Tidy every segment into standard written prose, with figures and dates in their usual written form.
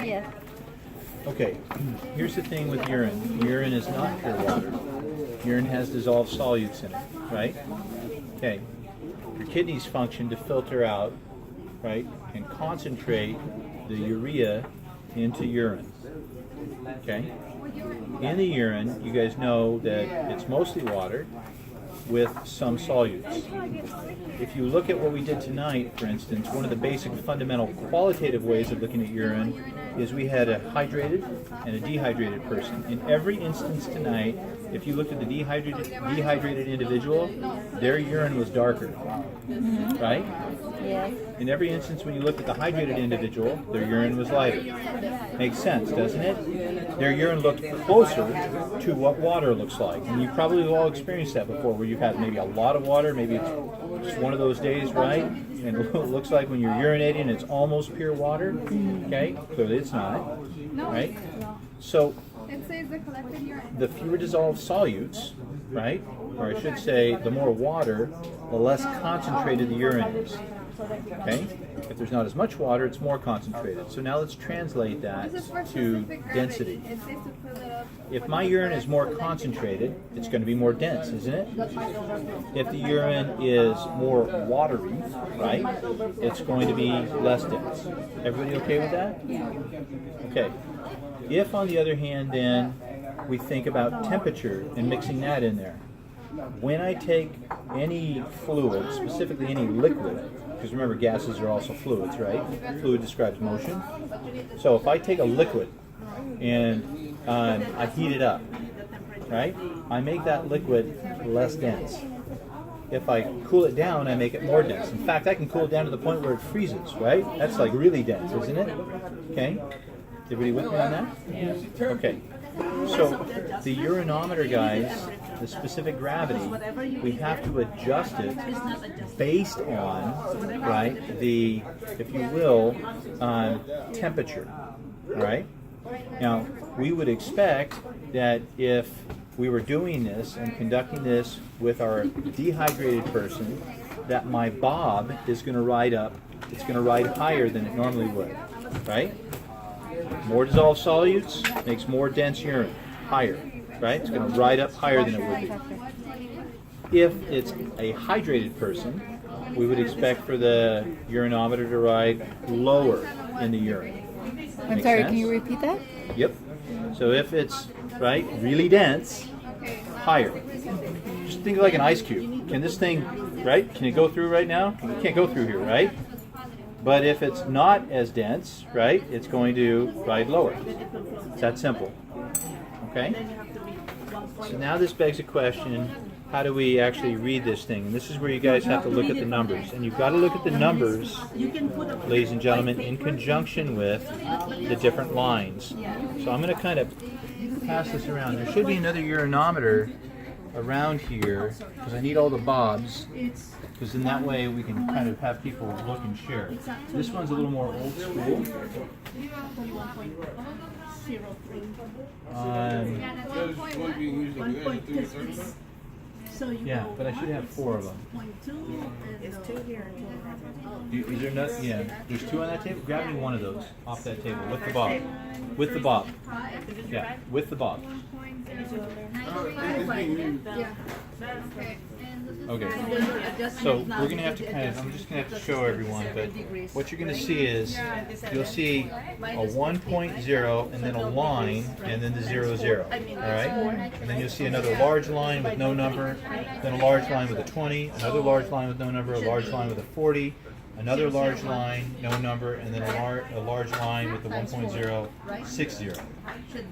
Yes. Okay, here's the thing with urine. Urine is not pure water. Urine has dissolved solutes in it, right? Okay, your kidneys function to filter out, right, and concentrate the urea into urine. Okay? In the urine, you guys know that it's mostly water with some solutes. If you look at what we did tonight, for instance, one of the basic fundamental qualitative ways of looking at urine is we had a hydrated and a dehydrated person. In every instance tonight, if you looked at the dehydrated individual, their urine was darker, right? Yes. In every instance when you looked at the hydrated individual, their urine was lighter. Makes sense, doesn't it? Their urine looked closer to what water looks like. And you probably have all experienced that before, where you've had maybe a lot of water, maybe it's just one of those days, right? And it looks like when you're urinating it's almost pure water. Okay? Clearly it's not. Right? So the fewer dissolved solutes, right? Or I should say, the more water, the less concentrated the urine is. Okay? If there's not as much water, it's more concentrated. So now let's translate that to density. If my urine is more concentrated, it's going to be more dense, isn't it? If the urine is more watery, right, it's going to be less dense. Everybody okay with that? Okay. If, on the other hand, then, we think about temperature and mixing that in there. When I take any fluid, specifically any liquid, because remember gases are also fluids, right? Fluid describes motion. So if I take a liquid and I heat it up, right? I make that liquid less dense. If I cool it down, I make it more dense. In fact, I can cool it down to the point where it freezes, right? That's like really dense, isn't it? Okay? Everybody with me on that? Okay. So the urinometer, guys, the specific gravity, we have to adjust it based on, right, the, if you will, temperature, all right? Now, we would expect that if we were doing this and conducting this with our dehydrated person, that my bob is going to ride up, it's going to ride higher than it normally would, right? More dissolved solutes makes more dense urine, higher, right? It's going to ride up higher than it would be. If it's a hydrated person, we would expect for the urinometer to ride lower in the urine. I'm sorry, can you repeat that? Yep. So if it's, right, really dense, higher. Just think of like an ice cube. Can this thing, right, can it go through right now? It can't go through here, right? But if it's not as dense, right, it's going to ride lower. It's that simple. Okay? So now this begs a question, how do we actually read this thing? And this is where you guys have to look at the numbers. And you've got to look at the numbers, ladies and gentlemen, in conjunction with the different lines. So I'm going to kind of pass this around. There should be another urinometer around here, because I need all the bobs, because in that way we can kind of have people look and share. This one's a little more old school. Yeah, but I should have 4 of them. Is there not? Yeah, there's 2 on that table. Grab me one of those off that table with the bob. With the bob. Yeah, with the bob. Okay, so we're going to have to kind of, I'm just going to have to show everyone, but what you're going to see is, you'll see a 1.0 and then a line and then the 0, 0, all right? And then you'll see another large line with no number, then a large line with a 20, another large line with no number, a large line with a 40, another large line, no number, and then a large line with the 1.0, 60.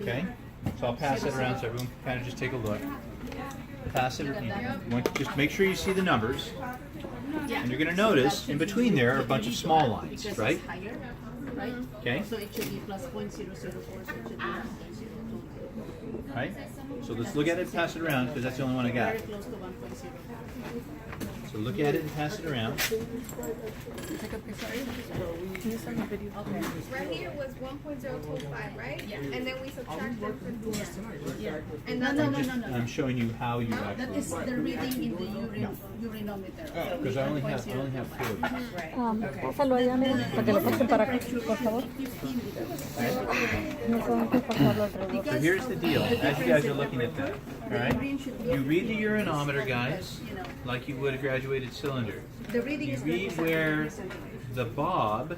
Okay? So I'll pass it around so everyone can kind of just take a look. Pass it, just make sure you see the numbers. And you're going to notice in between there are a bunch of small lines, right? Okay? So it should be plus 0.004. Right? So let's look at it, pass it around, because that's the only one I got. Very close to 1.0. So look at it and pass it around. Right here was 1.025, right? Yeah. And then we subtracted from here. And No. I'm showing you how you That actually. is the reading in the urinometer. Because I only have 4 of these. Pásalo allá, mira, para que lo pasen para acá, por favor. No tengo que pasarlo alrededor. So here's the deal, as you guys are looking at that, all right? You read the urinometer, guys, like you would a graduated cylinder. The reading You is read where the bob,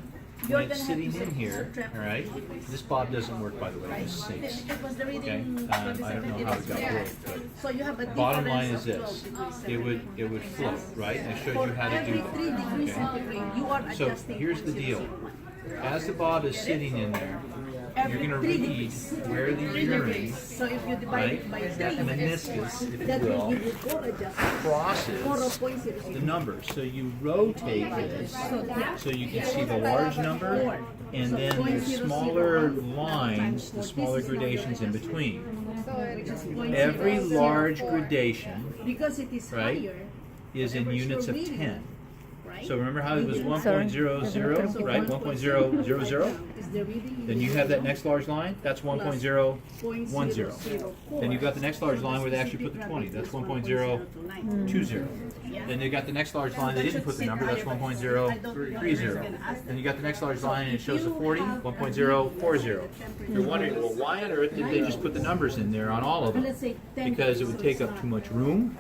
when it's sitting in here, all right? This bob doesn't work, by the way, it just sinks. It was the Okay, reading. I don't know how it got broke, but So you have a bottom line difference is of this: 12 it would float, right? I showed you how to do Every 3 degrees that. Okay. centigrade, you are So adjusting. here's the deal: as the bob is sitting in there, you're going to Every 3 read degrees. where the 3 urine, degrees. So if you divide it by right, 3, that meniscus, if that you will will, give you 4 adjustments. crosses 4.00. the numbers. So you rotate this so you can see the large number and then the smaller lines, the smaller gradations in between. Which is 0.004. Every large gradation Because it is right, higher, is in whatever units of you're reading, 10. right? So remember how it was So 1.00, right? 1.000? is the reading Then you have that next large line, that's 1.010. 0.004. Then you've got the next large line where they actually put the 20, that's 1.020. Then you got the next large line, they didn't put the number, that's 1.030. Then you got the next large line and it shows the 40, 1.040. You're wondering, well, why on earth did they just put the numbers in there on all of them? Let's say 10, Because it would so take it's up not- too much room,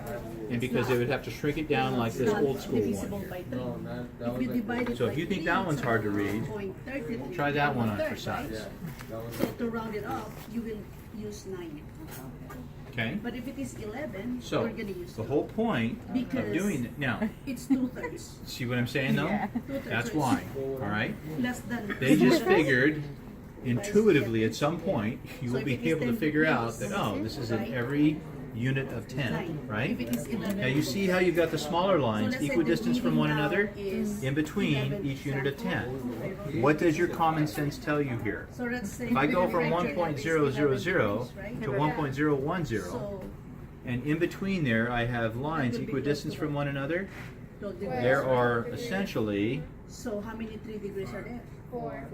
and because they would have to shrink it down like this old school divisible one. by 3. If you divide it So by if you think 3, that one's it's hard to about read, 0.33. try that one on for 1/3, size. right? So to round it up, you will use 9. Okay? But if it is 11, So you're going to use the 2. whole point of Because- doing it, now, It's 2/3. see what I'm saying though? That's why, all right? Less than. They just figured intuitively at some point you will So be if it is able to 10 figure out degrees, that, oh, this is in right? every unit of 10, 9. right? If it is 11, Now you see how you've got the smaller so lines let's say the equidistant from reading one now another is in between 11 each unit of 10. example. What does your common sense tell you here? So let's say If I go the from temperature level is 11 1.000 degrees, right? to 1.010, So, and in between there I have lines equidistant from one another, so the- there are essentially So how many 3 degrees are there?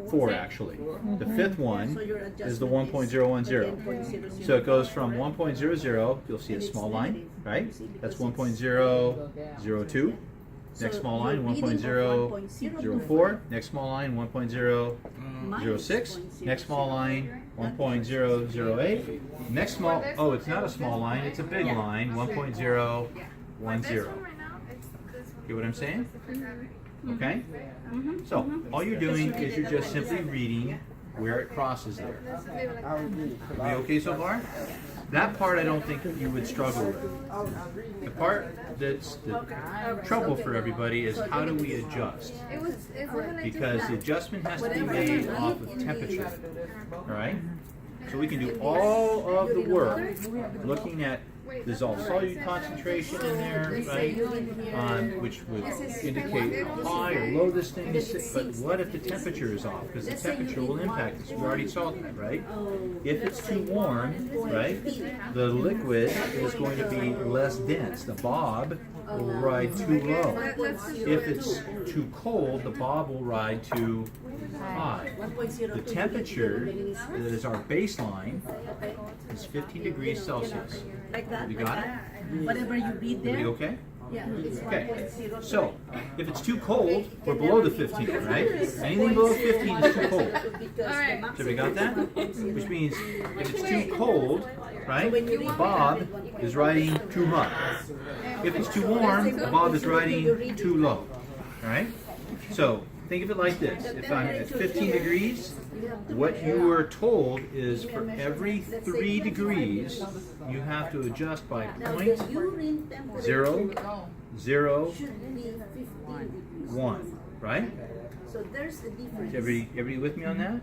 4 actually. The fifth one So your is the adjustment 1.010. 10.00. So it goes from 1.00, you'll see a small line, right? That's 1.002. Next So small line, your reading of 1.004. Next small line, 1.006. Next small line, 1.008. Next small, oh, it's not a small line, it's a big line, 1.010. Get what I'm saying? Okay? So, all you're doing is you're just simply reading where it crosses there. Are we okay so far? That part I don't think you would struggle with. The part that's the trouble for everybody is how do we adjust? Because the adjustment has to be made off of temperature. Alright? So we can do all of the work looking at dissolved solute concentration in there, right? Which would indicate how high or low this thing is. But what if the temperature is off? Because the temperature will impact this. We already saw that, right? If it's too warm, right, the liquid is going to be less dense. The bob will ride too low. If it's too cold, the bob will ride too high. The temperature that is our baseline is 15 degrees Celsius. Like that. We got it? Whatever you read Everybody there. okay? Yeah, it's Okay. 1.0. So, if it's too cold, we're below the 15, right? Anything below 15 is too cold. So we got that? Which means if it's too cold, right, the bob is riding too high. If it's too warm, the bob is riding too low. Alright? So, think of it like this. If I'm at 15 degrees, what you are told is for every 3 degrees, you have to adjust by Now the urine temperature 0.001, should be 15 degrees. right? So there's a difference. Everybody with me on that?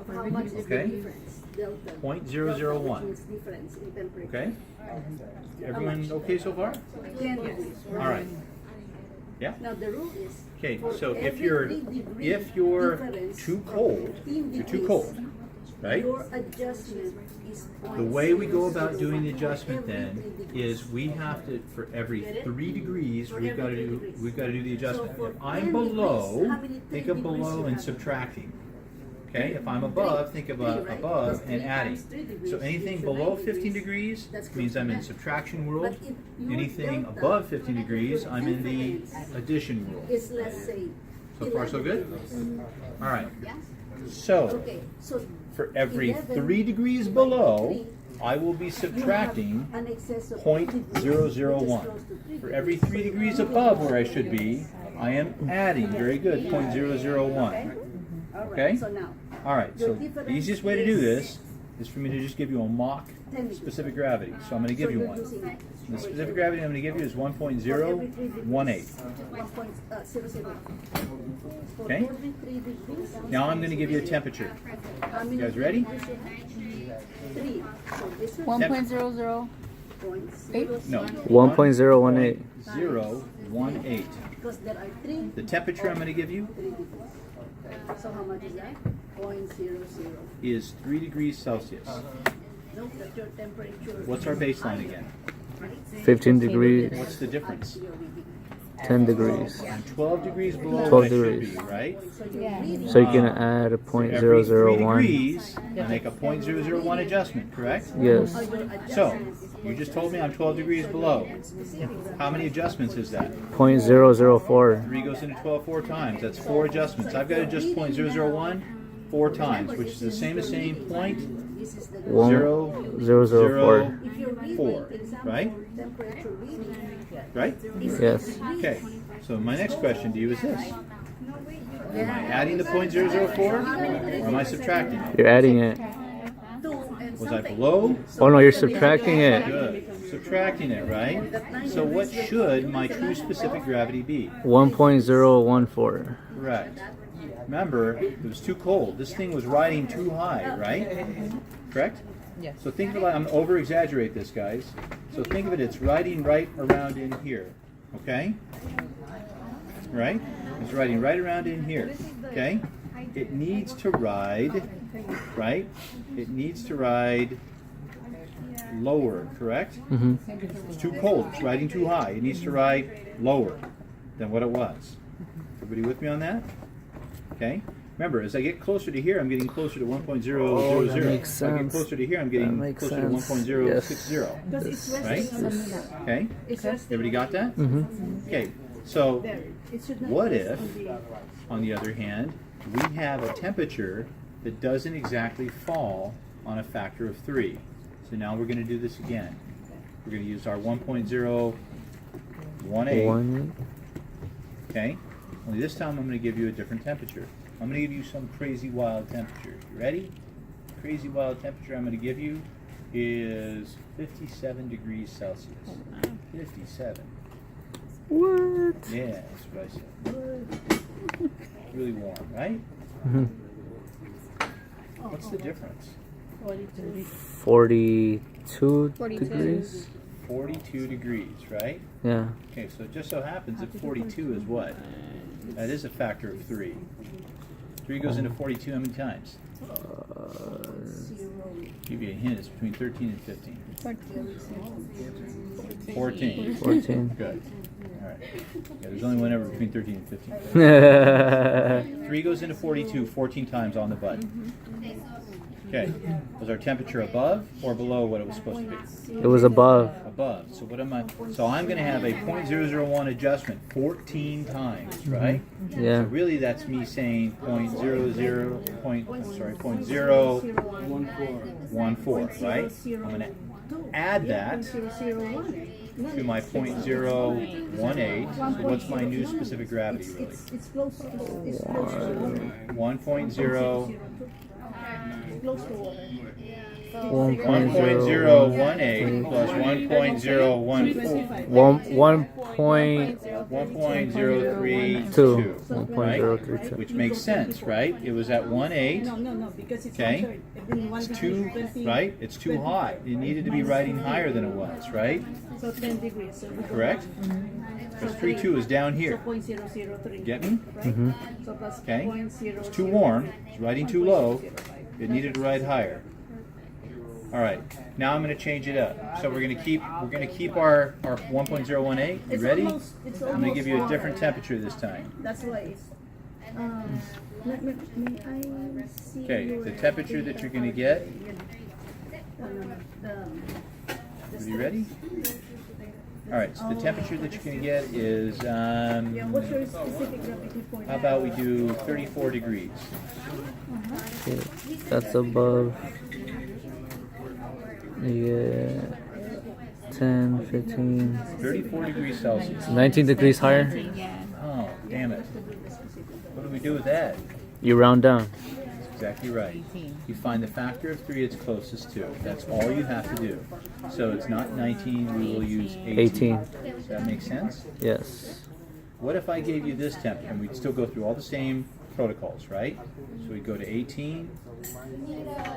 Of how much is the Okay. difference? Delta. 0.001. Delta means difference in temperature. Okay? Everyone okay so far? 10 degrees. All right. Yeah? Now the rule is. Okay, for so if every you're 3 degree if you're difference too from cold, 15 you're too degrees, cold. right? Your adjustment is The way we go about doing the adjustment then is we have to, for every 3 degrees, we've got to do the adjustment. If I'm below, think of below and subtracting. Okay, if I'm above, think of above and adding. So anything below 15 degrees means I'm in subtraction world. Anything above 15 degrees, I'm in the addition world. is, let's say, So far, so good? All right. So, okay, so for every 3 degrees below, I will be subtracting an excess of 0.001. For every 3 degrees above where I should be, I am adding, very good, 0.001. Okay? So now, All right, so the easiest way to do this is for me to just give you a mock specific gravity. So I'm going to give you one. The specific gravity I'm going to give you is 1.018. Okay? Now I'm going to give you a temperature. You guys ready? 1.008. No. 1.018. 0.018. because there are 3. The temperature I'm going to give you So how much is that? 0.00. is 3 degrees Celsius. No, that's your temperature. What's our baseline again? 15 degrees. What's the difference? 10 degrees. I'm 12 degrees below 12 what I should degrees. be, right? So you're gonna add a Every 3 .001. degrees, I make a 0.001 adjustment, correct? Yes. So, you just told me I'm 12 degrees below. How many adjustments is that? .004. 3 goes into 12 4 times. That's 4 adjustments. I've got to adjust 0.001 4 times, which is the same as saying point 0.004. 4, right? Temperature reading. Right? Yes. Okay. So my next question to you is this. Am I adding the 0.004 or am I subtracting it? You're adding it. Was I below? Oh no, you're subtracting it. Good. Subtracting it, right? So what should my true specific gravity be? 1.014. Correct. Remember, it was too cold. This thing was riding too high, right? Correct? Yes. So think of it, I'm over-exaggerate this, guys. So think of it, it's riding right around in here, okay? Right? It's riding right around in here, okay? It needs to ride, right? It needs to ride lower, correct? Mm-hmm. It's too cold, it's riding too high. It needs to ride lower than what it was. Everybody with me on that? Okay? Remember, as I get closer to here, I'm getting closer to 1.000. Oh, that makes As I get sense. closer to here, I'm getting That makes closer sense. to 1.060. Because it's Right? resting. Okay? It's resting. Everybody got that? Mm-hmm. Okay, so There. It should not what rest if, on the- on the other hand, we have a temperature that doesn't exactly fall on a factor of 3? So now we're going to do this again. We're going to use our 1.018. One. Okay? Only this time I'm going to give you a different temperature. I'm going to give you some crazy wild temperature. You ready? Crazy wild temperature I'm going to give you is 57 degrees Celsius. 57. What? Yeah, that's what I said. Really warm, right? Mm-hmm. What's the difference? 42 degrees. 42 degrees, right? Yeah. Okay, so it just so happens that 42 is what? That is a factor of 3. 3 goes into 42 how many times? Give you a hint, it's between 13 and 15. 14. 14. Good. All right. Yeah, there's only one ever between 13 and 15. 3 goes into 42 14 times on the button. Okay. Was our temperature above or below what it was supposed to be? It was above. Above. So what am I? So I'm going to have a 0.001 adjustment 14 times, right? Yeah. So really, that's me saying 0.014, right? I'm going to add that to my 0.018. So what's my new specific gravity, really? It's close. It's close to water. 1.0. Close to water. 1.018 plus 1.014. 1.032, 1.032. which makes sense, right? It was at 1.8. No, because it's Okay. It's too, right? It's too hot. It needed to be riding higher than it was, right? So 10 degrees. So Correct? Because 3.2 is down here. 0.003. Get me? Right? So plus Okay. 0.003. It's too warm. It's riding too low. It needed to ride higher. All right. Now I'm going to change it up. So we're going to keep our 1.018. You ready? I'm going to give you a different temperature this time. That's why it's. May I see Okay. The temperature that you're going to get. Are you ready? All right. So the temperature that you're going to get is. What's your specific gravity point? How about we do 34 degrees? Okay. That's above. Yeah. 10, 15. 34 degrees Celsius. 19 degrees higher. Oh, damn it. What do we do with that? You round down. That's exactly right. You find the factor of 3 it's closest to. That's all you have to do. So it's not 19, we will use 18. Does that make sense? Yes. What if I gave you this temperature? And we'd still go through all the same protocols, right? So we go to 18,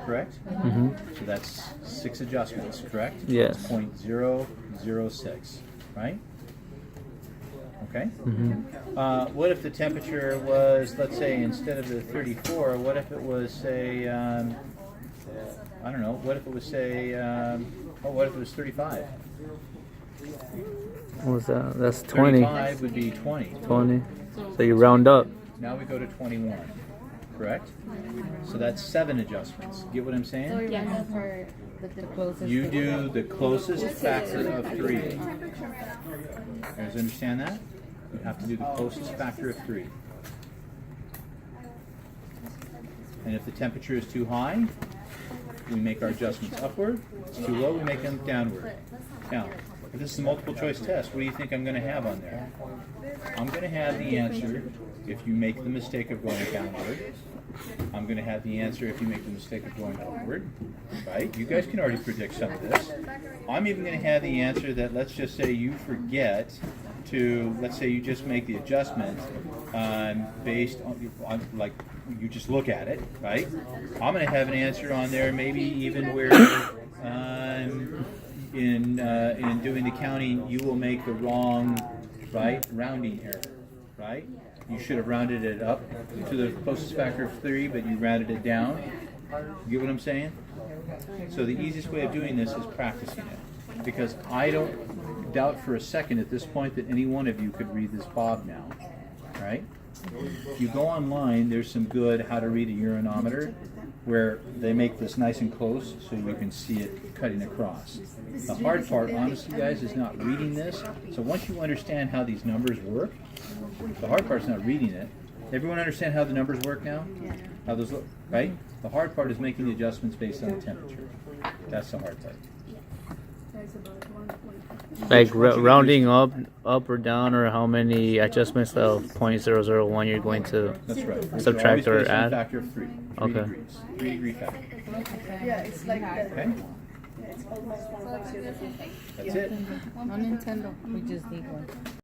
correct? Mm-hmm. So that's 6 adjustments, correct? Yes. That's 0.006, right? Okay. Mm-hmm. What if the temperature was, let's say, instead of the 34, what if it was, say, I don't know, what if it was, say, what if it was 35? What was that? That's 20. 35 would be 20. 20. So you round up. Now we go to 21, correct? So that's 7 adjustments. Get what I'm saying? Yeah, for the closest. You do the closest factor of 3. You guys understand that? You have to do the closest factor of 3. And if the temperature is too high, we make our adjustments upward. If it's too low, we make them downward. Now, if this is a multiple choice test, what do you think I'm going to have on there? I'm going to have the answer if you make the mistake of going downward. I'm going to have the answer if you make the mistake of going upward, right? You guys can already predict some of this. I'm even going to have the answer that, let's just say you forget to, let's say you just make the adjustment based on, like, you just look at it, right? I'm going to have an answer on there, maybe even where in doing the counting, you will make the wrong, right, rounding error, right? You should have rounded it up to the closest factor of 3, but you rounded it down. You get what I'm saying? So the easiest way of doing this is practicing it. Because I don't doubt for a second at this point that any one of you could read this Bob now, right? If you go online, there's some good how to read a urinometer where they make this nice and close so you can see it cutting across. The hard part, honestly, guys, is not reading this. So once you understand how these numbers work, the hard part is not reading it. Everyone understand how the numbers work now? How those look, right? The hard part is making the adjustments based on the temperature. That's the hard part. Like rounding up or down, or how many adjustments of 0.001 you're going to That's right. subtract They're or always based on a add? factor of 3. 3 Okay. degrees. 3 degree factor. Yeah, it's like that. Okay? It's almost 1.0. That's it. On Nintendo, we just need one.